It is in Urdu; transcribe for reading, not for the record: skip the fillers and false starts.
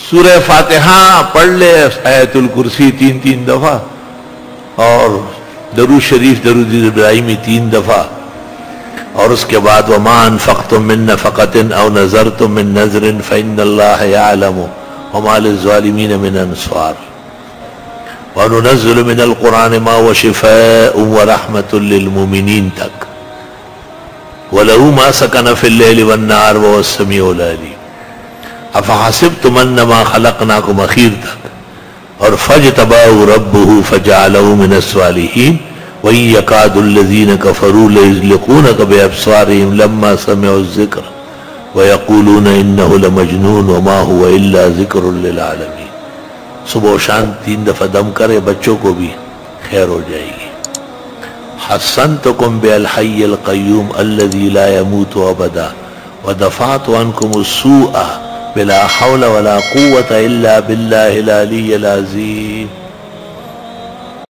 سورہ فاتحہ پڑھ لے، آیت الکرسی 3 دفعہ، اور درود شریف درود ابراہیمی 3 دفعہ، اور اس کے بعد وما انفقتم من نفقۃ او نذرتم من نذر فإن اللہ یعلم وما للظالمین من انصار وننزل من القرآن ما هو شفاء ورحمة للمؤمنین تک، وَلَهُ مَا سَكَنَ فِي اللَّيْلِ وَالنَّهَارِ وَهُوَ السَّمِيعُ الْعَلِيمُ أَفَحَسِبْتُمْ أَنَّمَا خَلَقْنَاكُمْ أَخِير تک، اور فَاجْتَبَاهُ رَبُّهُ فَجَعَلَهُ مِنَ الصَّالِحِينَ وَإِن يَكَادُ الَّذِينَ كَفَرُوا لَيُزْلِقُونَكَ بِأَبْصَارِهِمْ لَمَّا سَمِعُوا الذِّكْرَ وَيَقُولُونَ إِنَّهُ لَمَجْنُونٌ وَمَا هُوَ إِلَّا ذِكْرٌ لِلْعَالَمِينَ۔ صبح و شام 3 دفعہ دم کرے، بچوں کو بھی خیر ہو جائے گی۔ حصنتکم بالحی القیوم الذی لا يموت ابدا ودفعت عنکم السوء بلا حول ولا قوة الا باللہ العلی العظیم۔